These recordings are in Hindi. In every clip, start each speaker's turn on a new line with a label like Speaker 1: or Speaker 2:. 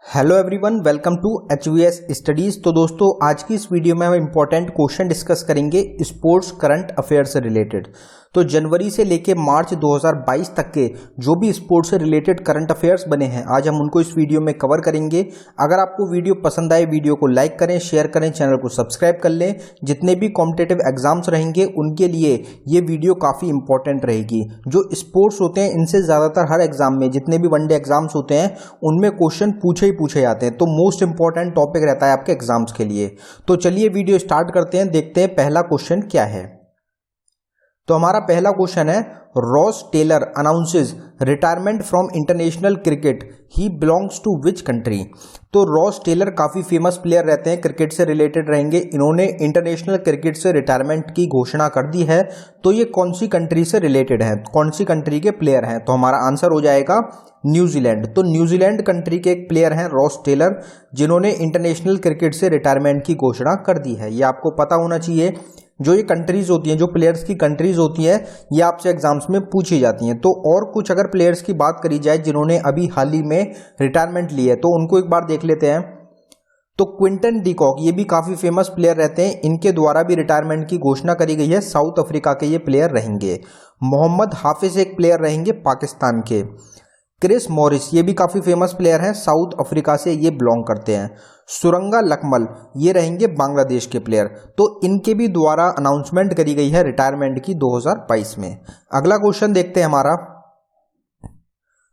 Speaker 1: Hello everyone, welcome to HVS studies. तो दोस्तों, आज की इस वीडियो में हम इंपॉर्टेंट क्वेश्चन डिस्कस करेंगे स्पोर्ट्स करंट अफेयर से रिलेटेड। तो जनवरी से लेके मार्च 2022 तक के जो भी स्पोर्ट्स से रिलेटेड करंट अफेयर्स बने हैं, आज हम उनको इस वीडियो में कवर करेंगे। अगर आपको वीडियो पसंद आए, वीडियो को लाइक करें, शेयर करें, चैनल को सब्सक्राइब कर लें। जितने भी कॉम्पिटिटिव एग्जाम्स रहेंगे उनके लिए ये वीडियो काफ़ी इंपॉर्टेंट रहेगी। जो स्पोर्ट्स होते हैं इनसे ज़्यादातर हर एग्जाम में, जितने भी वनडे एग्जाम्स होते हैं उनमें क्वेश्चन पूछे जाते हैं। तो मोस्ट इंपॉर्टेंट टॉपिक रहता है आपके एग्जाम्स के लिए। तो चलिए वीडियो स्टार्ट करते हैं, देखते हैं पहला क्वेश्चन क्या है। तो हमारा पहला क्वेश्चन है, Ross Taylor announces retirement from international cricket, he belongs to which country. तो रॉस टेलर काफ़ी फेमस प्लेयर रहते हैं, क्रिकेट से रिलेटेड रहेंगे। इन्होंने इंटरनेशनल क्रिकेट से रिटायरमेंट की घोषणा कर दी है। तो ये कौन सी कंट्री से रिलेटेड है, कौन सी कंट्री के प्लेयर हैं? तो हमारा आंसर हो जाएगा न्यूजीलैंड। तो न्यूजीलैंड कंट्री के एक प्लेयर हैं रॉस टेलर, जिन्होंने इंटरनेशनल क्रिकेट से रिटायरमेंट की घोषणा कर दी है। ये आपको पता होना चाहिए। जो ये कंट्रीज होती हैं, जो प्लेयर्स की कंट्रीज होती हैं, ये आपसे एग्जाम्स में पूछी जाती हैं। तो और कुछ अगर प्लेयर्स की बात करी जाए जिन्होंने अभी हाल ही में रिटायरमेंट ली है, तो उनको एक बार देख लेते हैं। तो क्विंटन डिकॉक, ये भी काफ़ी फेमस प्लेयर रहते हैं, इनके द्वारा भी रिटायरमेंट की घोषणा करी गई है। साउथ अफ्रीका के ये प्लेयर रहेंगे। मोहम्मद हाफिज एक प्लेयर रहेंगे पाकिस्तान के। क्रिस मॉरिस, ये भी काफ़ी फेमस प्लेयर हैं, साउथ अफ्रीका से ये बिलोंग करते हैं। सुरंगा लकमल, ये रहेंगे बांग्लादेश के प्लेयर। तो इनके भी द्वारा अनाउंसमेंट करी गई है रिटायरमेंट की 2022 में। अगला क्वेश्चन देखते हैं हमारा,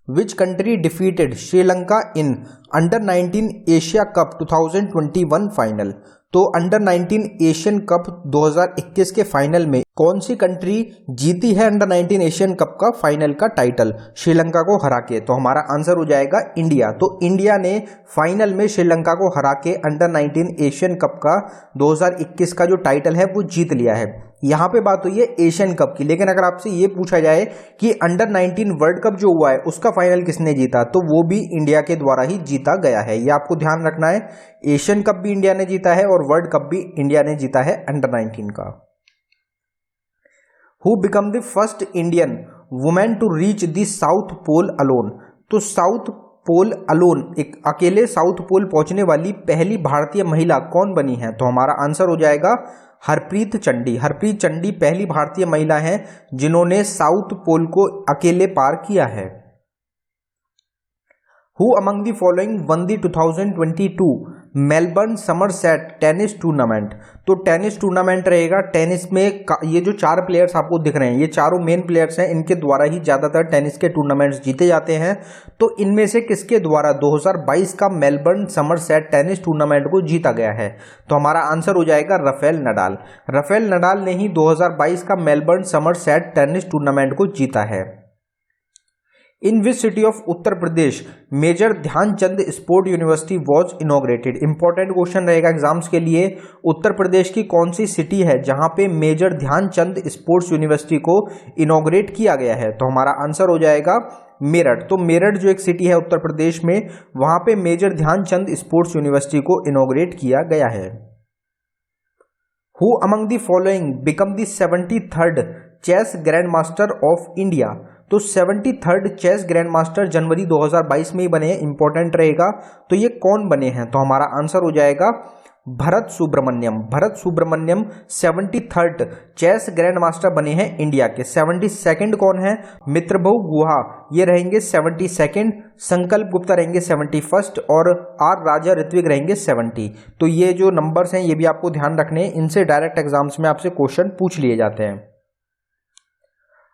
Speaker 1: which country defeated Sri Lanka in under 19 Asia cup 2021 final. तो अंडर 19 एशियन कप 2021 के फाइनल में कौन सी कंट्री जीती है अंडर 19 एशियन कप का फाइनल का टाइटल श्रीलंका को हरा के? तो हमारा आंसर हो जाएगा इंडिया। तो इंडिया ने फाइनल में श्रीलंका को हरा के अंडर 19 एशियन कप का 2021 का जो टाइटल है वो जीत लिया है। यहाँ पे बात हुई है एशियन कप की, लेकिन अगर आपसे ये पूछा जाए कि अंडर 19 वर्ल्ड कप जो हुआ है उसका फाइनल किसने जीता, तो वो भी इंडिया के द्वारा ही जीता गया है। ये आपको ध्यान रखना है। एशियन कप भी इंडिया ने जीता है और वर्ल्ड कप भी इंडिया ने जीता है अंडर 19 का। Who become the first Indian women to reach the South Pole alone. तो साउथ पोल अलोन, एक अकेले साउथ पोल पहुंचने वाली पहली भारतीय महिला कौन बनी है? तो हमारा आंसर हो जाएगा हरप्रीत चंडी। हरप्रीत चंडी पहली भारतीय महिला हैं जिन्होंने साउथ पोल को अकेले पार किया है। Who among the following one the 2022 Melbourne Somerset tennis tournament. तो टेनिस टूर्नामेंट रहेगा। टेनिस में ये जो चार प्लेयर्स आपको दिख रहे हैं, ये चारों मेन प्लेयर्स हैं, इनके द्वारा ही ज़्यादातर टेनिस के टूर्नामेंट्स जीते जाते हैं। तो इनमें से किसके द्वारा 2022 का मेलबर्न समरसेट टेनिस टूर्नामेंट को जीता गया है? तो हमारा आंसर हो जाएगा राफेल नडाल। राफेल नडाल ने ही 2022 का मेलबर्न समरसेट टेनिस टूर्नामेंट को जीता है। In which city of Uttar Pradesh major Dhyan Chand sport university was inaugurated. Important question रहेगा एग्जाम्स के लिए। उत्तर प्रदेश की कौन सी सिटी है जहां पे मेजर ध्यानचंद स्पोर्ट्स यूनिवर्सिटी को इनॉग्रेट किया गया है? तो हमारा आंसर हो जाएगा मेरठ। तो मेरठ जो एक सिटी है उत्तर प्रदेश में, वहां पे मेजर ध्यानचंद स्पोर्ट्स यूनिवर्सिटी को इनॉग्रेट किया गया है। Who among the following become the 73rd chess grand master of India. तो 73rd चेस ग्रैंड मास्टर जनवरी 2022 में ही बने हैं। इंपॉर्टेंट रहेगा। तो ये कौन बने हैं? तो हमारा आंसर हो जाएगा Bharath Subramaniyam. Bharath Subramaniyam 73rd chess grand master बने हैं इंडिया के। 72nd कौन है? मित्रभाऊ गुहा, ये रहेंगे 72nd। संकल्प गुप्ता रहेंगे 71st और आर राजा ऋत्विक रहेंगे 70। तो ये जो नंबर्स हैं ये भी आपको ध्यान रखने हैं, इनसे डायरेक्ट एग्जाम्स में आपसे क्वेश्चन पूछ लिए जाते हैं।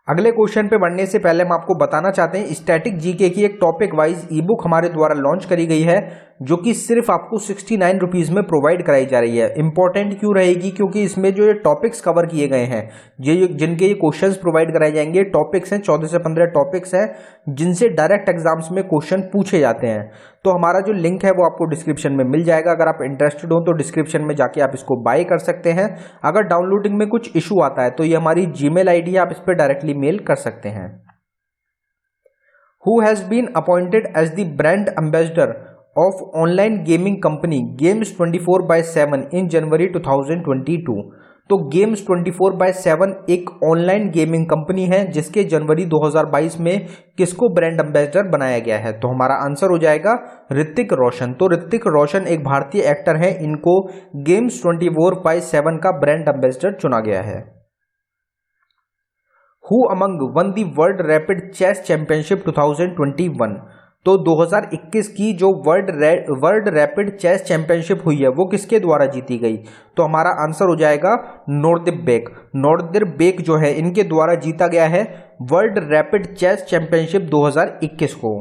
Speaker 1: अगले क्वेश्चन पे बढ़ने से पहले हम आपको बताना चाहते हैं, स्टैटिक जीके की एक टॉपिक वाइज ई बुक हमारे द्वारा लॉन्च करी गई है, जो कि सिर्फ आपको 69 रुपीज़ में प्रोवाइड कराई जा रही है। इंपॉर्टेंट क्यों रहेगी? क्योंकि इसमें जो ये टॉपिक्स कवर किए गए हैं, जिनके ये क्वेश्चंस प्रोवाइड कराए जाएंगे, टॉपिक्स हैं 14 से 15 टॉपिक्स हैं जिनसे डायरेक्ट एग्जाम्स में क्वेश्चन पूछे जाते हैं। तो हमारा जो लिंक है वो आपको डिस्क्रिप्शन में मिल जाएगा। अगर आप इंटरेस्टेड हो तो डिस्क्रिप्शन में जाके आप इसको बाय कर सकते हैं। अगर डाउनलोडिंग में कुछ इशू आता है तो ये हमारी जीमेल आईडी है, आप इस पर डायरेक्टली मेल कर सकते हैं। Who has been appointed as the brand ambassador of online gaming company Games 24/7 in January 2022। तो गेम्स 24/7 एक ऑनलाइन गेमिंग कंपनी है जिसके जनवरी 2022 में किसको ब्रांड एम्बेसडर बनाया गया है? तो हमारा आंसर हो जाएगा ऋतिक रोशन। तो ऋतिक रोशन एक भारतीय एक्टर है, इनको गेम्स 24/7 का ब्रांड एम्बेसडर चुना गया है। Who among won the world rapid chess championship 2021? तो 2021 की जो वर्ल्ड रैपिड चेस चैंपियनशिप हुई है वो किसके द्वारा जीती गई? तो हमारा आंसर हो जाएगा नोर्दिर बेक जो है इनके द्वारा जीता गया है वर्ल्ड रैपिड चेस चैंपियनशिप 2021 को।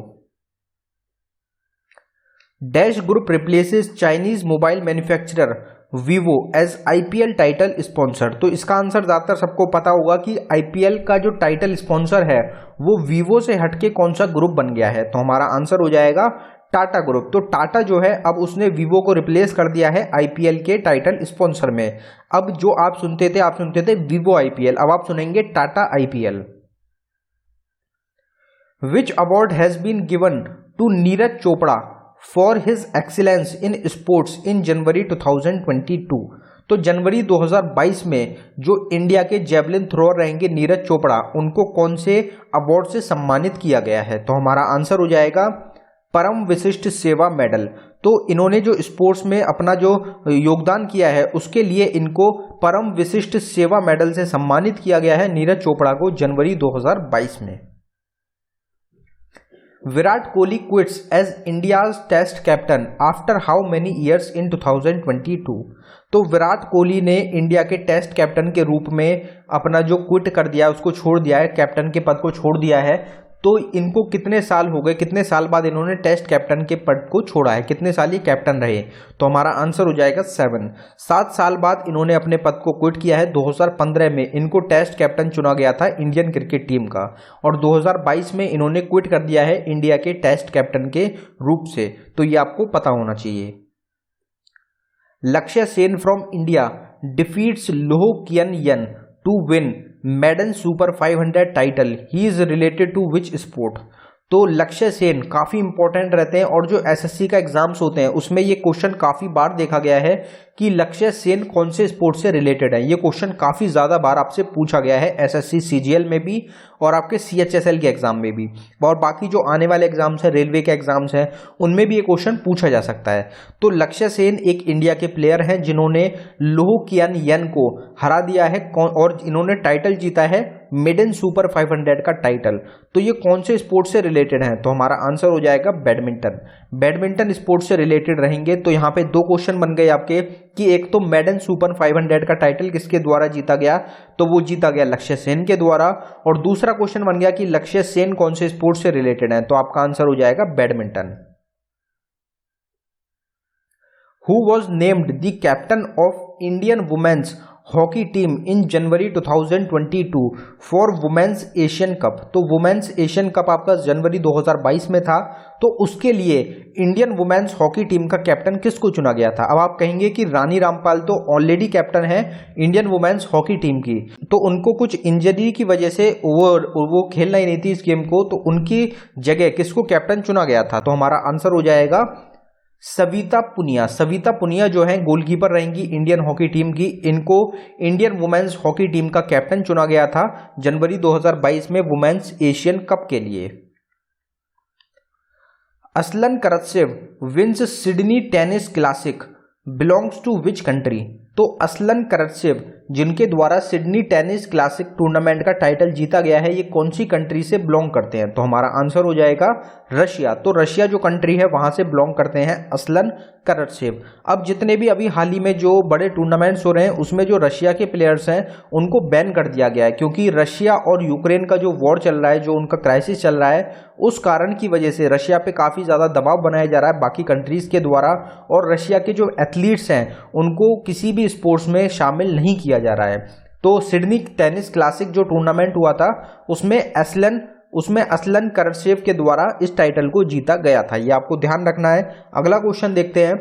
Speaker 1: Dash group replaces Chinese mobile manufacturer Vivo as IPL title sponsor. तो इसका आंसर ज्यादातर सबको पता होगा कि आईपीएल का जो टाइटल स्पॉन्सर है वो वीवो से हटके कौन सा ग्रुप बन गया है? तो हमारा आंसर हो जाएगा टाटा ग्रुप। तो टाटा जो है अब उसने वीवो को रिप्लेस कर दिया है आईपीएल के टाइटल स्पॉन्सर में। अब जो आप सुनते थे वीवो आईपीएल, अब आप सुनेंगे Tata IPL. Which award has been given to Neeraj Chopra for his excellence in sports in January 2022? तो जनवरी 2022 में जो इंडिया के जेवलिन थ्रोअर रहेंगे नीरज चोपड़ा, उनको कौन से अवार्ड से सम्मानित किया गया है? तो हमारा आंसर हो जाएगा परम विशिष्ट सेवा मेडल। तो इन्होंने जो स्पोर्ट्स में अपना जो योगदान किया है उसके लिए इनको परम विशिष्ट सेवा मेडल से सम्मानित किया गया है नीरज चोपड़ा को जनवरी 2022 में। Virat Kohli quits as India's test captain after how many years in 2022? तो विराट कोहली ने इंडिया के टेस्ट कैप्टन के रूप में अपना जो क्विट कर दिया है, उसको छोड़ दिया है, कैप्टन के पद को छोड़ दिया है। तो इनको कितने साल हो गए, कितने साल बाद इन्होंने टेस्ट कैप्टन के पद को छोड़ा है, कितने साल ये कैप्टन रहे? तो हमारा आंसर हो जाएगा 7 साल बाद इन्होंने अपने पद को क्विट किया है। 2015 में इनको टेस्ट कैप्टन चुना गया था इंडियन क्रिकेट टीम का, और 2022 में इन्होंने क्विट कर दिया है इंडिया के टेस्ट कैप्टन के रूप से। तो ये आपको पता होना चाहिए। लक्ष्य sent from India defeats Loh Kean Yew to win maiden super 500 title, he is related to which sport? तो लक्ष्य सेन काफ़ी इंपॉर्टेंट रहते हैं और जो एसएससी का एग्जाम्स होते हैं उसमें ये क्वेश्चन काफ़ी बार देखा गया है कि लक्ष्य सेन कौन से स्पोर्ट से रिलेटेड है। ये क्वेश्चन काफ़ी ज़्यादा बार आपसे पूछा गया है एसएससी सीजीएल में भी और आपके सीएचएसएल के एग्जाम में भी, और बाकी जो आने वाले एग्जाम्स हैं, रेलवे के एग्जाम्स हैं, उनमें भी ये क्वेश्चन पूछा जा सकता है। तो लक्ष्य सेन एक इंडिया के प्लेयर हैं जिन्होंने लोह कियन यन को हरा दिया है और इन्होंने टाइटल जीता है मेडन सुपर 500 का टाइटल। तो ये कौन से स्पोर्ट से रिलेटेड हैं? तो हमारा आंसर हो जाएगा बैडमिंटन स्पोर्ट से रिलेटेड रहेंगे। तो यहाँ पे 2 क्वेश्चन बन गए आपके कि एक तो मेडन सुपर 500 का टाइटल किसके द्वारा जीता गया, तो वो जीता गया लक्ष्य सेन के द्वारा, और दूसरा क्वेश्चन बन गया कि लक्ष्य सेन कौन से स्पोर्ट से रिलेटेड है, तो आपका आंसर हो जाएगा badminton. Who was named the captain of Indian women's hockey team in January 2022 for women's Asian cup? तो वुमेन्स एशियन कप आपका जनवरी 2022 में था, तो उसके लिए इंडियन वुमेन्स हॉकी टीम का कैप्टन किसको चुना गया था? अब आप कहेंगे कि रानी रामपाल तो ऑलरेडी कैप्टन है इंडियन वुमेन्स हॉकी टीम की, तो उनको कुछ इंजरी की वजह से वो खेलना ही नहीं थी इस गेम को, तो उनकी जगह किसको कैप्टन चुना गया था? तो हमारा आंसर हो जाएगा सविता पुनिया जो है गोलकीपर रहेंगी इंडियन हॉकी टीम की। इनको इंडियन वुमेन्स हॉकी टीम का कैप्टन चुना गया था जनवरी 2022 में वुमेन्स एशियन कप के लिए। Aslan Karatsev wins Sydney tennis classic belongs to which country? तो असलन करत्सेव जिनके द्वारा सिडनी टेनिस क्लासिक टूर्नामेंट का टाइटल जीता गया है, ये कौन सी कंट्री से बिलोंग करते हैं? तो हमारा आंसर हो जाएगा रशिया। तो रशिया जो कंट्री है वहां से बिलोंग करते हैं असलन करत्सेव। अब जितने भी अभी हाल ही में जो बड़े टूर्नामेंट्स हो रहे हैं उसमें जो रशिया के प्लेयर्स हैं उनको बैन कर दिया गया है, क्योंकि रशिया और यूक्रेन का जो वॉर चल रहा है, जो उनका क्राइसिस चल रहा है, उस कारण की वजह से रशिया पे काफ़ी ज़्यादा दबाव बनाया जा रहा है बाकी कंट्रीज़ के द्वारा, और रशिया के जो एथलीट्स हैं उनको किसी भी स्पोर्ट्स में शामिल नहीं किया जा रहा है। तो सिडनी टेनिस क्लासिक जो टूर्नामेंट हुआ था उसमें असलन करत्सेव के द्वारा इस टाइटल को जीता गया था, ये आपको ध्यान रखना है। अगला क्वेश्चन देखते हैं।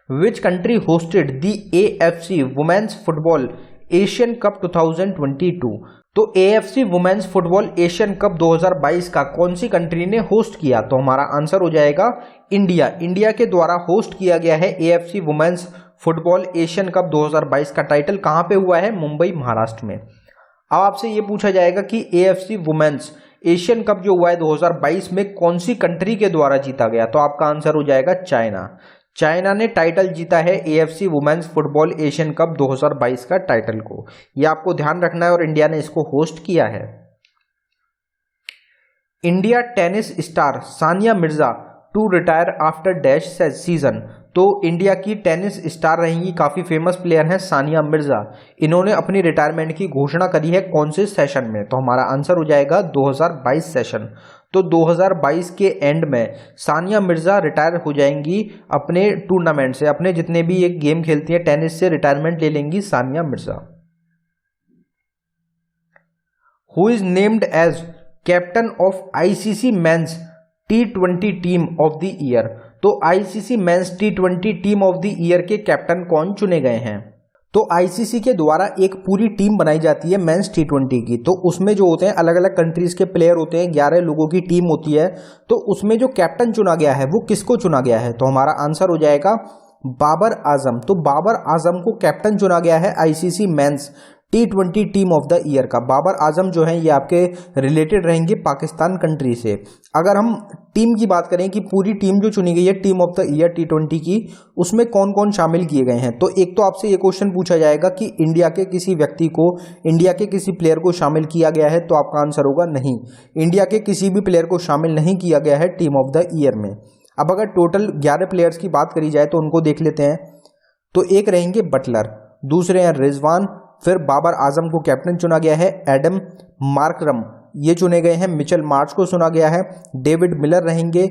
Speaker 1: Which country hosted the AFC women's football Asian cup 2022? तो AFC women's football Asian cup 2022 का कौन सी कंट्री ने होस्ट किया? तो हमारा आंसर हो जाएगा इंडिया के द्वारा होस्ट किया गया है AFC women's football Asian cup 2022 का टाइटल कहाँ पे हुआ है? मुंबई, महाराष्ट्र में। अब आपसे ये पूछा जाएगा कि AFC वुमेन्स एशियन कप जो हुआ है 2022 में कौन सी कंट्री के द्वारा जीता गया? तो आपका आंसर हो जाएगा चाइना। चाइना ने टाइटल जीता है AFC women's football Asian cup 2022 का टाइटल को। ये आपको ध्यान रखना है और इंडिया ने इसको होस्ट किया है। India tennis star Sania Mirza to retire after dash season. तो इंडिया की टेनिस स्टार रहेंगी, काफ़ी फेमस प्लेयर हैं सानिया मिर्जा। इन्होंने अपनी रिटायरमेंट की घोषणा करी है कौन से सेशन में? तो हमारा आंसर हो जाएगा 2022 सेशन। तो 2022 के एंड में सानिया मिर्जा रिटायर हो जाएंगी अपने टूर्नामेंट से, अपने जितने भी एक गेम खेलती है टेनिस से रिटायरमेंट ले लेंगी Sania Mirza. Who is named as captain of ICC men's T20 team of the year? तो ICC men's T20 team of the year के कैप्टन कौन चुने गए हैं? तो ICC के द्वारा एक पूरी टीम बनाई जाती है मेंस T20 की। तो उसमें जो होते हैं अलग अलग कंट्रीज के प्लेयर होते हैं, 11 लोगों की टीम होती है। तो उसमें जो कैप्टन चुना गया है वो किसको चुना गया है? तो हमारा आंसर हो जाएगा बाबर आजम। तो बाबर आजम को कैप्टन चुना गया है ICC men's T20 team of the year का। बाबर आजम जो हैं ये आपके रिलेटेड रहेंगे पाकिस्तान कंट्री से। अगर हम टीम की बात करें कि पूरी टीम जो चुनी गई है team of the year T20 की, उसमें कौन कौन शामिल किए गए हैं? तो एक तो आपसे ये क्वेश्चन पूछा जाएगा कि इंडिया के किसी व्यक्ति को, इंडिया के किसी प्लेयर को शामिल किया गया है? तो आपका आंसर होगा नहीं, इंडिया के किसी भी प्लेयर को शामिल नहीं किया गया है टीम ऑफ द ईयर में। अब अगर टोटल 11 प्लेयर्स की बात करी जाए तो उनको देख लेते हैं। तो एक रहेंगे बटलर, दूसरे हैं रिजवान, फिर बाबर आजम को कैप्टन चुना गया है एडम मार्करम, ये चुने गए हैं। मिचेल मार्च को चुना गया है, डेविड मिलर रहेंगे,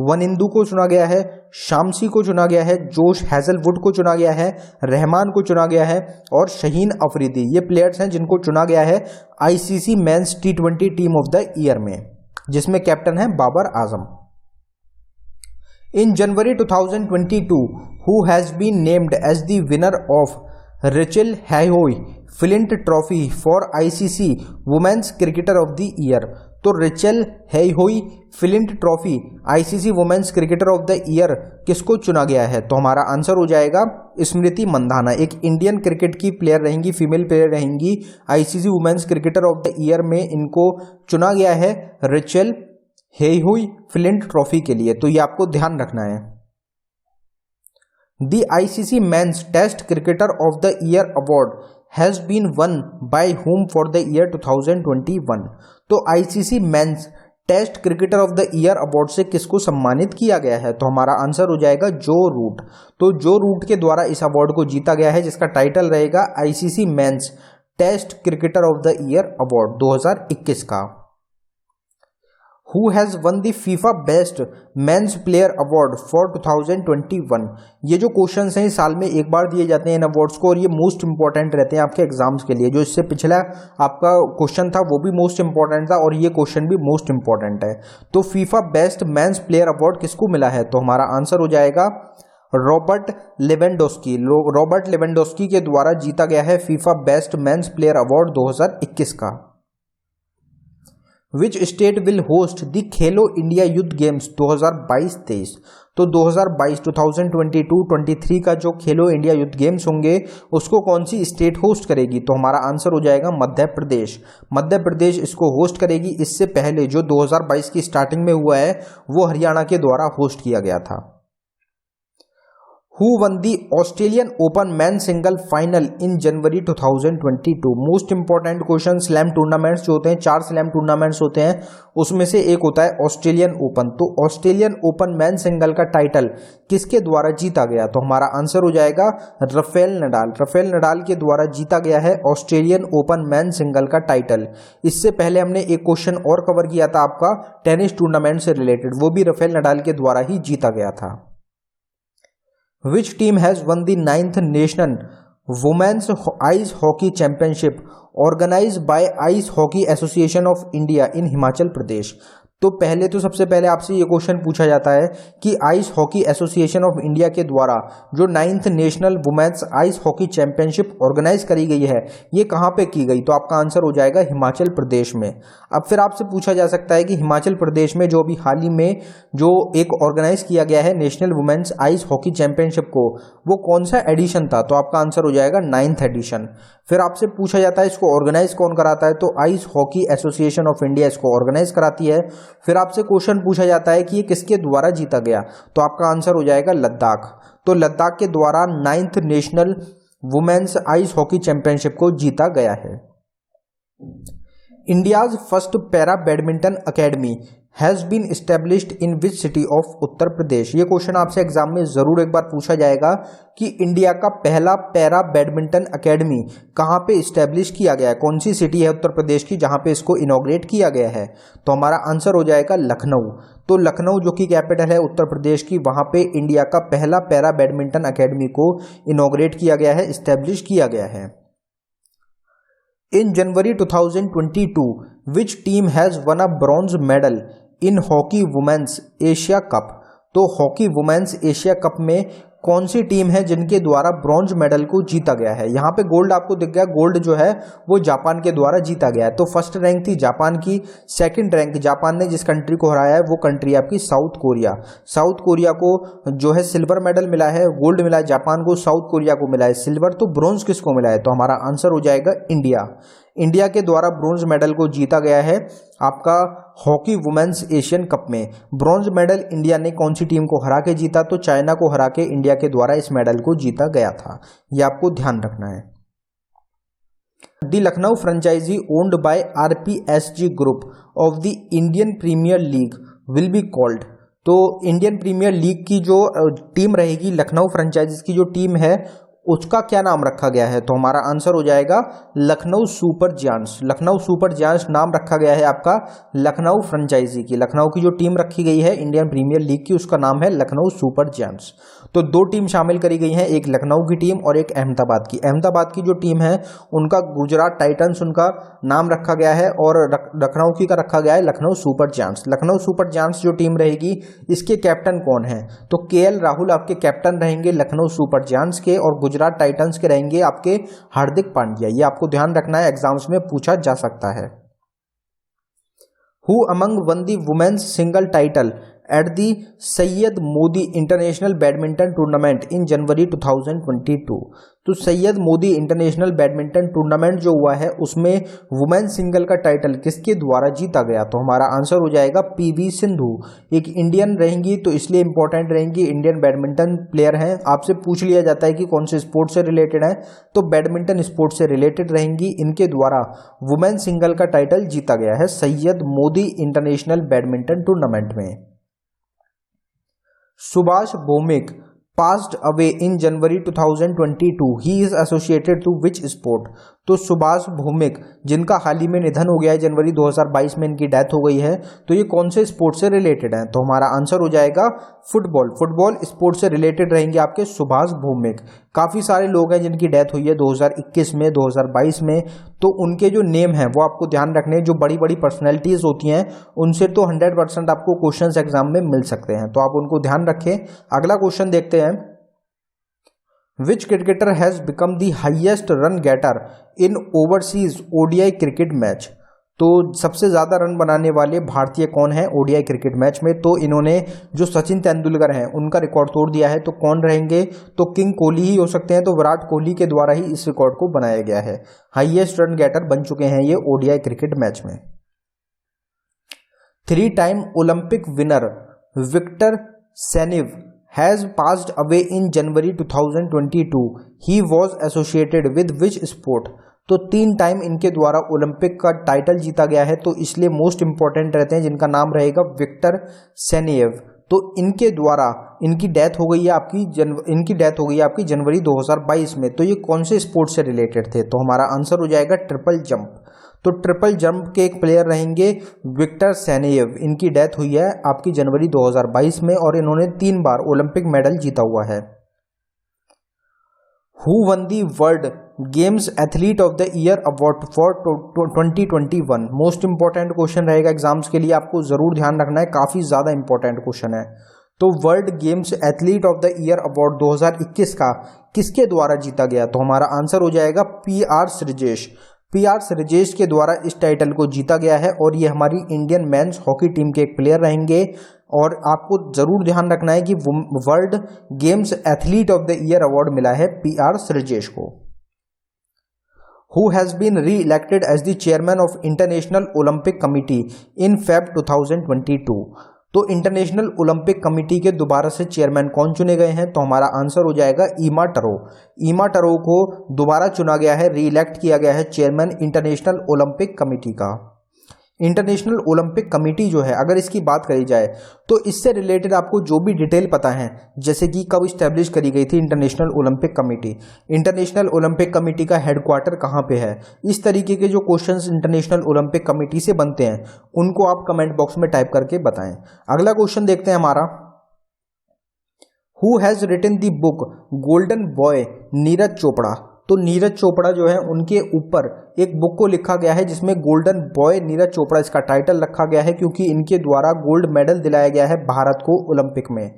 Speaker 1: वनिंदु को चुना गया है, शामसी को चुना गया है, जोश हैजलवुड को चुना गया है, रहमान को चुना गया है और शहीन अफरीदी। ये प्लेयर्स हैं जिनको चुना गया है ICC men's T20 team of the year में, जिसमें कैप्टन है Babar Azam. In January 2022 who has been named as the winner of Rachael Heyhoe Flint trophy for ICC women's cricketer of the year? तो Rachael Heyhoe Flint trophy ICC women's cricketer of the year किसको चुना गया है? तो हमारा आंसर हो जाएगा स्मृति मंधाना। एक इंडियन क्रिकेट की प्लेयर रहेंगी, फीमेल प्लेयर रहेंगी, ICC women's cricketer of the year में इनको चुना गया है रेचल हैहोई फ्लिंट ट्रॉफी के लिए। तो ये आपको ध्यान रखना है। The ICC Men's Test Cricketer of the Year Award has been won by whom for the year 2021? तो ICC Men's test cricketer of the year award से किसको सम्मानित किया गया है? तो हमारा आंसर हो जाएगा जो रूट। तो जो रूट के द्वारा इस अवार्ड को जीता गया है, जिसका टाइटल रहेगा ICC men's test cricketer of the year award 2021 का। Who has won the FIFA Best Men's Player Award for 2021? ये जो क्वेश्चंस हैं इस साल में एक बार दिए जाते हैं इन अवार्ड्स को, और ये मोस्ट इंपॉर्टेंट रहते हैं आपके एग्जाम्स के लिए। जो इससे पिछला आपका क्वेश्चन था वो भी मोस्ट इंपॉर्टेंट था और ये क्वेश्चन भी मोस्ट इंपॉर्टेंट है। तो FIFA best men's player award किसको मिला है? तो हमारा आंसर हो जाएगा रॉबर्ट लेवेंडोस्की। रॉबर्ट लेवेंडोस्की के द्वारा जीता गया है FIFA best men's player award 2021 का। Which state will host the Khelo India youth games 2022-23? तो 2022-2022-23 का जो खेलो इंडिया यूथ गेम्स होंगे उसको कौन सी स्टेट होस्ट करेगी? तो हमारा आंसर हो जाएगा मध्य प्रदेश। मध्य प्रदेश इसको होस्ट करेगी। इससे पहले जो 2022 की स्टार्टिंग में हुआ है वो हरियाणा के द्वारा होस्ट किया गया था। Who won the Australian Open Men Single Final in January 2022? Most important question. Slam tournaments जो होते हैं, 4 स्लैम टूर्नामेंट्स होते हैं, उसमें से एक होता है ऑस्ट्रेलियन ओपन। तो ऑस्ट्रेलियन ओपन मैन सिंगल का टाइटल किसके द्वारा जीता गया? तो हमारा आंसर हो जाएगा राफेल नडाल। राफेल नडाल के द्वारा जीता गया है ऑस्ट्रेलियन ओपन मैन सिंगल का टाइटल। इससे पहले हमने एक क्वेश्चन और कवर किया था आपका टेनिस टूर्नामेंट से रिलेटेड, वो भी राफेल नडाल के द्वारा ही जीता गया था। Which team has won the 9th National Women's Ice Hockey Championship organized by Ice Hockey Association of India in Himachal Pradesh? तो पहले तो सबसे पहले आपसे ये क्वेश्चन पूछा जाता है कि ice hockey association of India के द्वारा जो 9th national women's ice hockey championship organise करी गई है ये कहाँ पे की गई, तो आपका आंसर हो जाएगा हिमाचल प्रदेश में। अब फिर आपसे पूछा जा सकता है कि हिमाचल प्रदेश में जो अभी हाल ही में जो एक ऑर्गेनाइज किया गया है national women's ice hockey championship को, वो कौन सा एडिशन था, तो आपका आंसर हो जाएगा 9th एडिशन। फिर आपसे पूछा जाता है इसको ऑर्गेनाइज कौन कराता है, तो ice hockey association of India इसको ऑर्गेनाइज कराती है। फिर आपसे क्वेश्चन पूछा जाता है कि ये किसके द्वारा जीता गया, तो आपका आंसर हो जाएगा लद्दाख। तो लद्दाख के द्वारा 9th national women's ice hockey championship को जीता गया है। India's first para badminton academy has been established in which city of Uttar Pradesh. ये क्वेश्चन आपसे एग्जाम में जरूर एक बार पूछा जाएगा कि इंडिया का पहला पैरा बैडमिंटन अकेडमी कहाँ पे इस्टेब्लिश किया गया है, कौन सी सिटी है उत्तर प्रदेश की जहाँ पे इसको इनॉग्रेट किया गया है, तो हमारा आंसर हो जाएगा लखनऊ। तो लखनऊ जो कि कैपिटल है उत्तर प्रदेश की, वहाँ पे इंडिया का पहला पैरा बैडमिंटन अकेडमी को इनॉग्रेट किया गया है, इस्टेब्लिश किया गया है। In January 2022, which team has won a bronze medal in Hockey Women's Asia Cup? तो हॉकी वुमेन्स एशिया कप में कौन सी टीम है जिनके द्वारा ब्रॉन्ज मेडल को जीता गया है। यहाँ पे गोल्ड आपको दिख गया, गोल्ड जो है वो जापान के द्वारा जीता गया है। तो फर्स्ट रैंक थी जापान की, सेकंड रैंक जापान ने जिस कंट्री को हराया है वो कंट्री आपकी साउथ कोरिया। साउथ कोरिया को जो है सिल्वर मेडल मिला है, गोल्ड मिला है जापान को, साउथ कोरिया को मिला है सिल्वर। तो ब्रॉन्ज किसको मिला है, तो हमारा आंसर हो जाएगा इंडिया। इंडिया के द्वारा ब्रॉन्ज मेडल को जीता गया है आपका हॉकी वुमेन्स एशियन कप में। ब्रॉन्ज मेडल इंडिया ने कौन सी टीम को हरा के जीता, तो चाइना को हरा के इंडिया के द्वारा इस मेडल को जीता गया था, ये आपको ध्यान रखना है। The Lucknow franchise owned by RPSG group of the Indian premier league will be called. तो इंडियन प्रीमियर लीग की जो टीम रहेगी, लखनऊ फ्रेंचाइजीज की जो टीम है उसका क्या नाम रखा गया है, तो हमारा आंसर हो जाएगा Lucknow super giants. Lucknow super giants नाम रखा गया है आपका लखनऊ फ्रेंचाइजी की। लखनऊ की जो टीम रखी गई है इंडियन प्रीमियर लीग की, उसका नाम है लखनऊ सुपर जायंट्स। तो दो टीम शामिल करी गई हैं, एक लखनऊ की टीम और एक अहमदाबाद की। अहमदाबाद की जो टीम है उनका गुजरात टाइटंस उनका नाम रखा गया है और लखनऊ की का रखा गया है Lucknow super giants. Lucknow super giants जो टीम रहेगी इसके कैप्टन कौन है, तो KL राहुल आपके कैप्टन रहेंगे लखनऊ सुपर जायंट्स के, और गुजरात टाइटंस के रहेंगे आपके हार्दिक पांड्या। ये आपको ध्यान रखना है, एग्जाम्स में पूछा जा सकता है। Who among won the women's single title at the Syed Modi international badminton tournament in January 2022। तो Syed Modi international badminton tournament जो हुआ है उसमें वुमेन सिंगल का टाइटल किसके द्वारा जीता गया, तो हमारा आंसर हो जाएगा PV सिंधु। एक इंडियन रहेंगी तो इसलिए इंपॉर्टेंट रहेंगी, इंडियन बैडमिंटन प्लेयर हैं। आपसे पूछ लिया जाता है कि कौन से स्पोर्ट से रिलेटेड है, तो बैडमिंटन स्पोर्ट से रिलेटेड रहेंगी। इनके द्वारा वुमेन सिंगल का टाइटल जीता गया है Syed Modi international badminton tournament में। Subhash Bhowmik passed away in January 2022. He is associated to which sport? तो सुभाष भौमिक जिनका हाल ही में निधन हो गया है, जनवरी 2022 में इनकी डेथ हो गई है, तो ये कौन से स्पोर्ट से रिलेटेड हैं, तो हमारा आंसर हो जाएगा फुटबॉल। फुटबॉल स्पोर्ट से रिलेटेड रहेंगे आपके सुभाष भौमिक। काफ़ी सारे लोग हैं जिनकी डेथ हुई है 2021 में, 2022 में, तो उनके जो नेम हैं वो आपको ध्यान रखने हैं। जो बड़ी बड़ी पर्सनैलिटीज़ होती हैं उनसे तो 100% आपको क्वेश्चन एग्जाम में मिल सकते हैं, तो आप उनको ध्यान रखें। अगला क्वेश्चन देखते हैं। Which cricketer has become the highest run getter in overseas ODI cricket match. तो सबसे ज़्यादा रन बनाने वाले भारतीय कौन है ODI क्रिकेट मैच में, तो इन्होंने जो सचिन तेंदुलकर हैं उनका रिकॉर्ड तोड़ दिया है। तो कौन रहेंगे, तो किंग कोहली ही हो सकते हैं। तो विराट कोहली के द्वारा ही इस रिकॉर्ड को बनाया गया है, हाईएस्ट रन गेटर बन चुके हैं ये ODI क्रिकेट मैच में। 3 time Olympic winner Viktor Saneyev has passed away in January 2022. He was associated with which sport? तो 3 टाइम इनके द्वारा ओलंपिक का टाइटल जीता गया है, तो इसलिए मोस्ट इंपॉर्टेंट रहते हैं, जिनका नाम रहेगा विक्टर सैनिव। तो इनके द्वारा इनकी डेथ हो गई है आपकी जनवरी 2022 में। तो ये कौन से स्पोर्ट से रिलेटेड थे, तो हमारा आंसर हो जाएगा ट्रिपल जंप। तो ट्रिपल जंप के एक प्लेयर रहेंगे विक्टर सैनिव। इनकी डेथ हुई है आपकी जनवरी 2022 में और इन्होंने 3 बार ओलंपिक मेडल जीता हुआ है। Who one the world games athlete of the year award for 2021। Most important question रहेगा एग्जाम्स के लिए, आपको जरूर ध्यान रखना है, काफी ज्यादा इंपॉर्टेंट क्वेश्चन है। तो world games athlete of the year award 2021 का किसके द्वारा जीता गया? तो हमारा आंसर हो जाएगा PR श्रीजेश। PR श्रीजेश के द्वारा इस टाइटल को जीता गया है और ये हमारी इंडियन मेंस हॉकी टीम के एक प्लेयर रहेंगे। और आपको जरूर ध्यान रखना है कि world games athlete of the year award मिला है PR श्रीजेश को। Who has been re-elected as the chairman of International Olympic Committee in Feb 2022? तो इंटरनेशनल ओलंपिक कमिटी के दोबारा से चेयरमैन कौन चुने गए हैं? तो हमारा आंसर हो जाएगा ईमा टरो। ईमा टरो को दोबारा चुना गया है, री-इलेक्ट किया गया है चेयरमैन इंटरनेशनल ओलंपिक कमिटी का। इंटरनेशनल ओलंपिक कमेटी जो है, अगर इसकी बात करी जाए तो इससे रिलेटेड आपको जो भी डिटेल पता है, जैसे कि कब इस्टेब्लिश करी गई थी international Olympic committee, international Olympic committee का हेडक्वार्टर कहाँ पे है, इस तरीके के जो क्वेश्चंस इंटरनेशनल ओलंपिक कमेटी से बनते हैं उनको आप कमेंट बॉक्स में टाइप करके बताएं। अगला क्वेश्चन देखते हैं हमारा, who has written the book golden boy Neeraj Chopra. तो नीरज चोपड़ा जो है उनके ऊपर एक बुक को लिखा गया है जिसमें गोल्डन बॉय नीरज चोपड़ा इसका टाइटल रखा गया है, क्योंकि इनके द्वारा गोल्ड मेडल दिलाया गया है भारत को ओलंपिक में।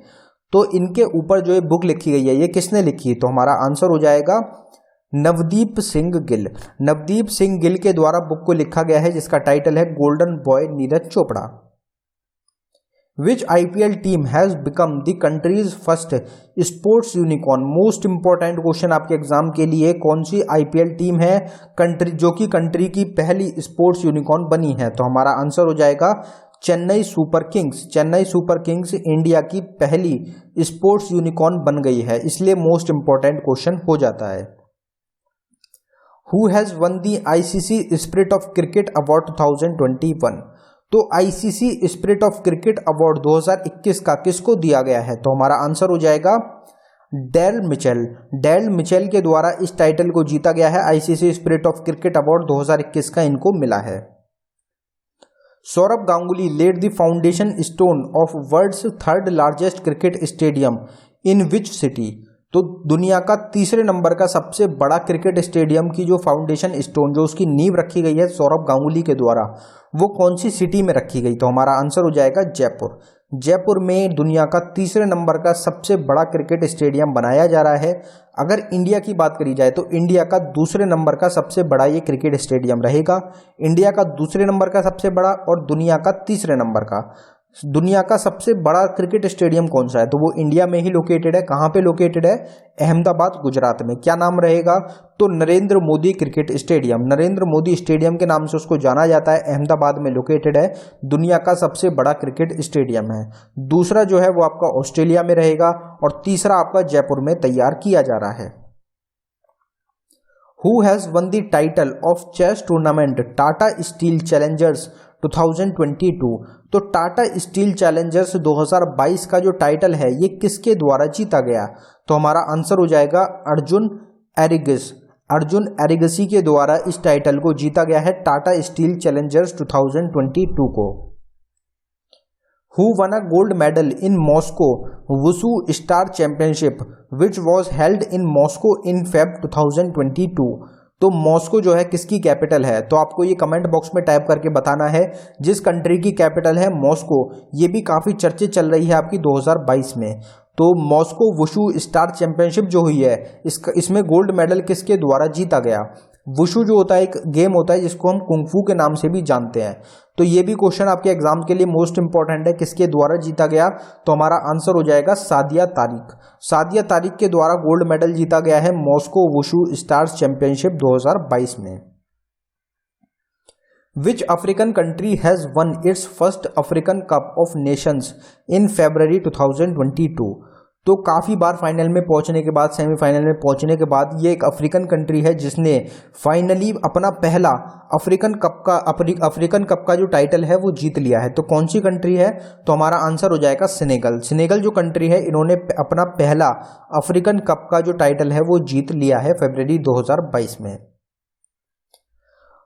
Speaker 1: तो इनके ऊपर जो ये बुक लिखी गई है ये किसने लिखी? तो हमारा आंसर हो जाएगा नवदीप सिंह गिल। नवदीप सिंह गिल के द्वारा बुक को लिखा गया है जिसका टाइटल है golden boy Neeraj Chopra. Which IPL team has become the country's first sports unicorn? Most important question आपके एग्जाम के लिए, कौन सी IPL टीम है कंट्री जो कि कंट्री की पहली स्पोर्ट्स यूनिकॉर्न बनी है? तो हमारा आंसर हो जाएगा Chennai super Kings. Chennai super Kings India की पहली स्पोर्ट्स यूनिकॉर्न बन गई है, इसलिए मोस्ट इंपॉर्टेंट क्वेश्चन हो जाता है। Who has won the ICC Spirit of Cricket Award 2021? तो ICC spirit of cricket award 2021 का किसको दिया गया है? तो हमारा आंसर हो जाएगा डेल मिचेल। डेल मिचेल के द्वारा इस टाइटल को जीता गया है, ICC spirit of cricket award 2021 का इनको मिला है। Sourav Ganguly laid the foundation stone of world's third largest cricket stadium in which city? तो दुनिया का तीसरे नंबर का सबसे बड़ा क्रिकेट स्टेडियम की जो फाउंडेशन स्टोन, जो उसकी नींव रखी गई है सौरभ गांगुली के द्वारा, वो कौन सी सिटी में रखी गई? तो हमारा आंसर हो जाएगा जयपुर। जयपुर में दुनिया का तीसरे नंबर का सबसे बड़ा क्रिकेट स्टेडियम बनाया जा रहा है। अगर इंडिया की बात करी जाए तो इंडिया का दूसरे नंबर का सबसे बड़ा ये क्रिकेट स्टेडियम रहेगा। इंडिया का दूसरे नंबर का सबसे बड़ा और दुनिया का तीसरे नंबर का। दुनिया का सबसे बड़ा क्रिकेट स्टेडियम कौन सा है? तो वो इंडिया में ही लोकेटेड है। कहाँ पे लोकेटेड है? अहमदाबाद गुजरात में। क्या नाम रहेगा? तो Narendra Modi cricket stadium. Narendra Modi stadium के नाम से उसको जाना जाता है, अहमदाबाद में लोकेटेड है, दुनिया का सबसे बड़ा क्रिकेट स्टेडियम है। दूसरा जो है वो आपका ऑस्ट्रेलिया में रहेगा और तीसरा आपका जयपुर में तैयार किया जा रहा है। Who has won the title of chess tournament Tata steel Challengers 2022? तो टाटा स्टील चैलेंजर्स 2022 का जो टाइटल है ये किसके द्वारा जीता गया? तो हमारा आंसर हो जाएगा अर्जुन एरिगस। अर्जुन एरिगसी के द्वारा इस टाइटल को जीता गया है टाटा स्टील चैलेंजर्स 2022 को। Who won a gold medal in Moscow Wushu Star Championship which was held in Moscow in Feb 2022? तो मॉस्को जो है किसकी कैपिटल है? तो आपको ये कमेंट बॉक्स में टाइप करके बताना है जिस कंट्री की कैपिटल है मॉस्को। ये भी काफ़ी चर्चित चल रही है आपकी 2022 में। तो मॉस्को वुशु स्टार चैंपियनशिप जो हुई है इसमें गोल्ड मेडल किसके द्वारा जीता गया? वुशु जो होता है एक गेम होता है जिसको हम कुंफू के नाम से भी जानते हैं। तो ये भी क्वेश्चन आपके एग्जाम के लिए मोस्ट इंपॉर्टेंट है, किसके द्वारा जीता गया? तो हमारा आंसर हो जाएगा सादिया तारिक। सादिया तारिक के द्वारा गोल्ड मेडल जीता गया है मॉस्को वुशु स्टार्स चैंपियनशिप 2022 में। Which African country has won its first African Cup of Nations in February 2022? तो काफ़ी बार फाइनल में पहुंचने के बाद, सेमीफाइनल में पहुंचने के बाद ये एक अफ्रीकन कंट्री है जिसने फाइनली अपना पहला अफ्रीकन कप का जो टाइटल है वो जीत लिया है। तो कौन सी कंट्री है? तो हमारा आंसर हो जाएगा सेनेगल। सेनेगल जो कंट्री है इन्होंने अपना पहला अफ्रीकन कप का जो टाइटल है वो जीत लिया है फरवरी 2022 में।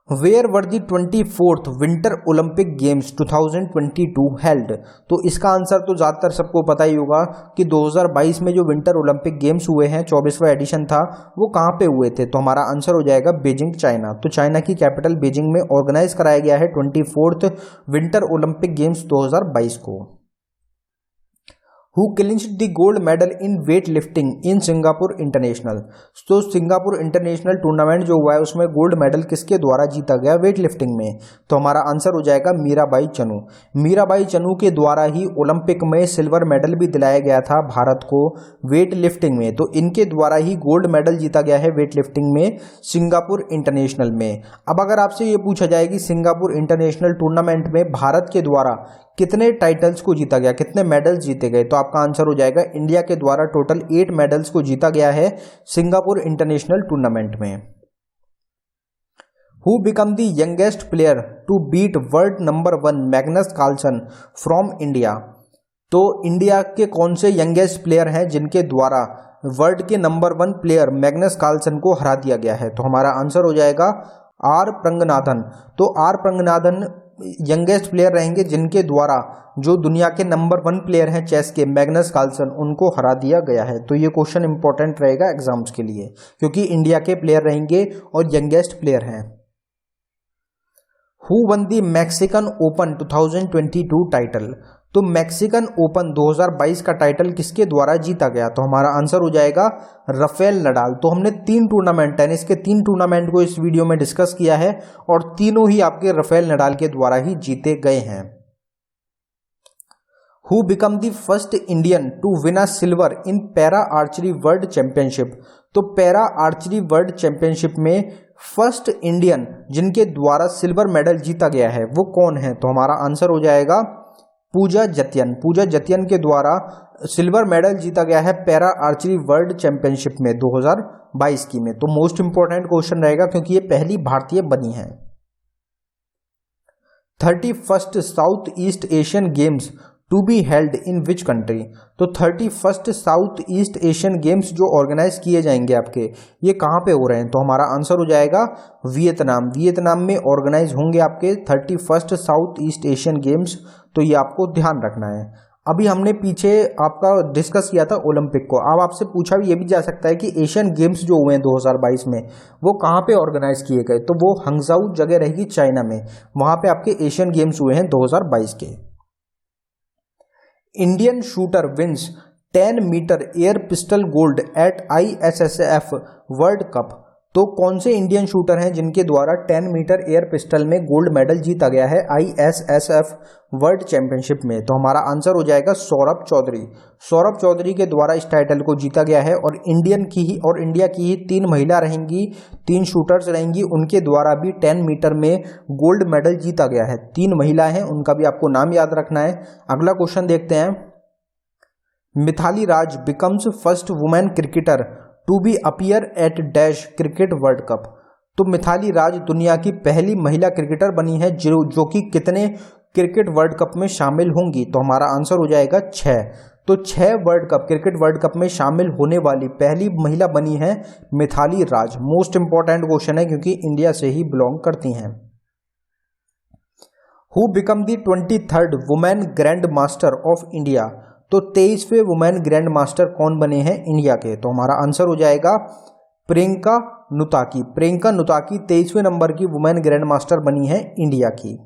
Speaker 1: Where were the 24th winter Olympic games 2022 held. तो इसका आंसर तो ज़्यादातर सबको पता ही होगा कि 2022 में जो विंटर ओलंपिक गेम्स हुए हैं, 24वां एडिशन था, वो कहाँ पे हुए थे। तो हमारा आंसर हो जाएगा बीजिंग, चाइना। तो चाइना की कैपिटल बीजिंग में ऑर्गेनाइज कराया गया है 24th विंटर ओलंपिक गेम्स 2022 को। Who clinched the gold medal in weight lifting in Singapore international. तो सिंगापुर इंटरनेशनल टूर्नामेंट जो हुआ है उसमें गोल्ड मेडल किसके द्वारा जीता गया वेट लिफ्टिंग में। तो हमारा आंसर हो जाएगा मीराबाई चनू। मीराबाई चनू के द्वारा ही ओलंपिक में सिल्वर मेडल भी दिलाया गया था भारत को वेट लिफ्टिंग में। तो इनके द्वारा ही गोल्ड मेडल जीता गया है वेट लिफ्टिंग में सिंगापुर इंटरनेशनल में। अब अगर आपसे ये पूछा जाए कि सिंगापुर इंटरनेशनल टूर्नामेंट में भारत के द्वारा कितने टाइटल्स को जीता गया, कितने मेडल्स जीते गए, तो आपका आंसर हो जाएगा इंडिया के द्वारा टोटल 8 मेडल्स को जीता गया है सिंगापुर इंटरनेशनल टूर्नामेंट में। Who become the youngest player to beat world number 1 Magnus Carlsen from India. तो इंडिया के कौन से यंगेस्ट प्लेयर हैं जिनके द्वारा वर्ल्ड के नंबर 1 प्लेयर मैग्नस कार्लसन को हरा दिया गया है। तो हमारा आंसर हो जाएगा आर प्रंगनाथन। तो आर प्रंगनाथन यंगेस्ट प्लेयर रहेंगे जिनके द्वारा जो दुनिया के नंबर 1 प्लेयर हैं चेस के मैग्नस कार्लसन, उनको हरा दिया गया है। तो ये क्वेश्चन इंपॉर्टेंट रहेगा एग्जाम्स के लिए क्योंकि इंडिया के प्लेयर रहेंगे और यंगेस्ट प्लेयर हैं। Who one the Mexican open 2022 title. तो मैक्सिकन ओपन 2022 का टाइटल किसके द्वारा जीता गया। तो हमारा आंसर हो जाएगा राफेल नडाल। तो हमने 3 टूर्नामेंट, टेनिस के 3 टूर्नामेंट को इस वीडियो में डिस्कस किया है और तीनों ही आपके राफेल नडाल के द्वारा ही जीते गए हैं। Who become the first Indian to win a silver in para archery world championship. तो पैरा आर्चरी वर्ल्ड चैंपियनशिप में फर्स्ट इंडियन जिनके द्वारा सिल्वर मेडल जीता गया है वो कौन है। तो हमारा आंसर हो जाएगा पूजा जतिन। पूजा जतिन के द्वारा सिल्वर मेडल जीता गया है पैरा आर्चरी वर्ल्ड चैंपियनशिप में 2022 की में। तो मोस्ट इंपॉर्टेंट क्वेश्चन रहेगा क्योंकि ये पहली भारतीय बनी है। 31st South East Asian games to be held in which country. तो 31st South East Asian games जो ऑर्गेनाइज किए जाएंगे आपके, ये कहाँ पे हो रहे हैं। तो हमारा आंसर हो जाएगा वियतनाम। वियतनाम में ऑर्गेनाइज होंगे आपके 31st South East Asian games. तो ये आपको ध्यान रखना है। अभी हमने पीछे आपका डिस्कस किया था ओलंपिक को। अब आपसे पूछा भी ये भी जा सकता है कि एशियन गेम्स जो हुए हैं 2022 में वो कहाँ पे ऑर्गेनाइज किए गए। तो वो हंगजाऊ जगह रहेगी चाइना में, वहाँ पे आपके एशियन गेम्स हुए हैं 2022 के। Indian shooter wins 10 metre air pistol gold at ISSF world cup. तो कौन से इंडियन शूटर हैं जिनके द्वारा 10 मीटर एयर पिस्टल में गोल्ड मेडल जीता गया है ISSF वर्ल्ड चैंपियनशिप में। तो हमारा आंसर हो जाएगा सौरभ चौधरी। सौरभ चौधरी के द्वारा इस टाइटल को जीता गया है और इंडिया की ही 3 महिला रहेंगी, 3 शूटर्स रहेंगी, उनके द्वारा भी 10 मीटर में गोल्ड मेडल जीता गया है। 3 महिला हैं, उनका भी आपको नाम याद रखना है। अगला क्वेश्चन देखते हैं। Mithali Raj becomes first women cricketer to be appear at dash cricket world cup. तो मिथाली राज दुनिया की पहली महिला क्रिकेटर बनी है जो कि कितने क्रिकेट वर्ल्ड कप में शामिल होंगी। तो हमारा आंसर हो जाएगा 6। तो 6 क्रिकेट वर्ल्ड कप में शामिल होने वाली पहली महिला बनी है Mithali Raj. Most important question है क्योंकि इंडिया से ही बिलोंग करती हैं। Who become the 23rd women grand master of India. तो 23वें वुमेन ग्रैंड मास्टर कौन बने हैं इंडिया के। तो हमारा आंसर हो जाएगा प्रियंका नुताकी। प्रियंका नुताकी 23वें नंबर की वुमेन ग्रैंड मास्टर बनी है इंडिया की।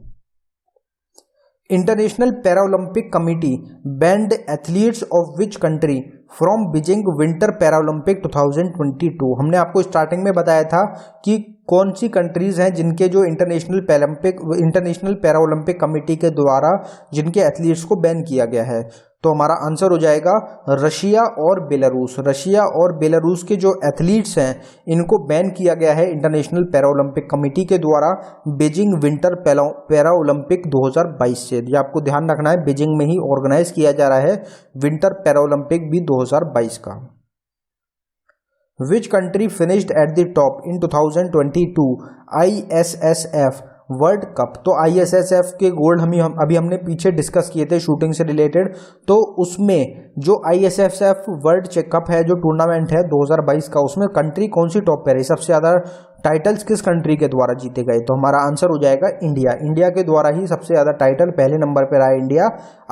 Speaker 1: International Paralympic committee band athletes of which country from Beijing winter Paralympic 2022। हमने आपको स्टार्टिंग में बताया था कि कौन सी कंट्रीज हैं जिनके जो इंटरनेशनल पैरालंपिक कमेटी के द्वारा जिनके एथलीट्स को बैन किया गया है। तो हमारा आंसर हो जाएगा रशिया और बेलारूस। रशिया और बेलारूस के जो एथलीट्स हैं इनको बैन किया गया है इंटरनेशनल पैरालंपिक कमेटी के द्वारा बीजिंग विंटर पैरालंपिक 2022 से। ये आपको ध्यान रखना है, बीजिंग में ही ऑर्गेनाइज किया जा रहा है विंटर पैरालंपिक भी 2022 का। Which country finished at the top in 2022 ISSF world cup. तो ISSF के गोल्ड अभी हमने पीछे डिस्कस किए थे शूटिंग से रिलेटेड। तो उसमें जो ISSF वर्ल्ड कप है जो टूर्नामेंट है 2022 का, उसमें कंट्री कौन सी टॉप पे रही, सबसे ज़्यादा टाइटल्स किस कंट्री के द्वारा जीते गए, तो हमारा आंसर हो जाएगा इंडिया। इंडिया के द्वारा ही सबसे ज़्यादा टाइटल पहले नंबर पर आया इंडिया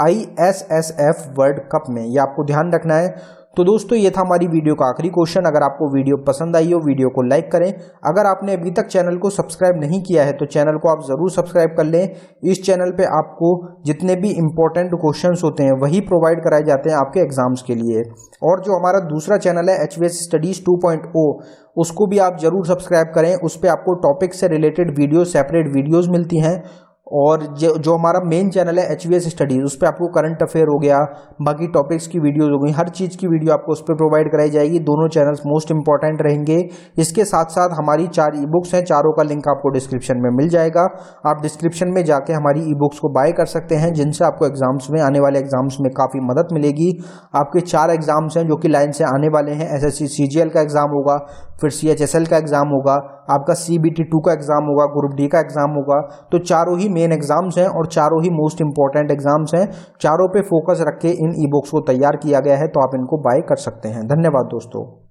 Speaker 1: ISSF वर्ल्ड कप में, ये आपको ध्यान रखना है। तो दोस्तों ये था हमारी वीडियो का आखिरी क्वेश्चन। अगर आपको वीडियो पसंद आई हो वीडियो को लाइक करें। अगर आपने अभी तक चैनल को सब्सक्राइब नहीं किया है तो चैनल को आप ज़रूर सब्सक्राइब कर लें। इस चैनल पे आपको जितने भी इंपॉर्टेंट क्वेश्चंस होते हैं वही प्रोवाइड कराए जाते हैं आपके एग्जाम्स के लिए। और जो हमारा दूसरा चैनल है HVS स्टडीज 2.0 उसको भी आप जरूर सब्सक्राइब करें। उस पर आपको टॉपिक से रिलेटेड वीडियो सेपरेट वीडियोज़ मिलती हैं। और जो हमारा मेन चैनल है HVS स्टडीज़ उस पर आपको करंट अफेयर हो गया, बाकी टॉपिक्स की वीडियोज हो गई, हर चीज़ की वीडियो आपको उस पर प्रोवाइड कराई जाएगी। दोनों चैनल्स मोस्ट इंपॉर्टेंट रहेंगे। इसके साथ साथ हमारी 4 ई बुक्स हैं, चारों का लिंक आपको डिस्क्रिप्शन में मिल जाएगा। आप डिस्क्रिप्शन में जाके हमारी ई बुक्स को बाय कर सकते हैं, जिनसे आपको एग्जाम्स में आने वाले एग्जाम्स में काफ़ी मदद मिलेगी। आपके 4 एग्जाम्स हैं जो कि लाइन से आने वाले हैं। SSC CGL का एग्ज़ाम होगा, फिर CHSL का एग्ज़ाम होगा, आपका CBT 2 का एग्ज़ाम होगा, ग्रुप D का एग्ज़ाम होगा। तो चारों ही मेन एग्जाम्स हैं और चारों ही मोस्ट इंपॉर्टेंट एग्जाम्स हैं। चारों पे फोकस रख के इन ई बुक्स को तैयार किया गया है, तो आप इनको बाय कर सकते हैं। धन्यवाद दोस्तों।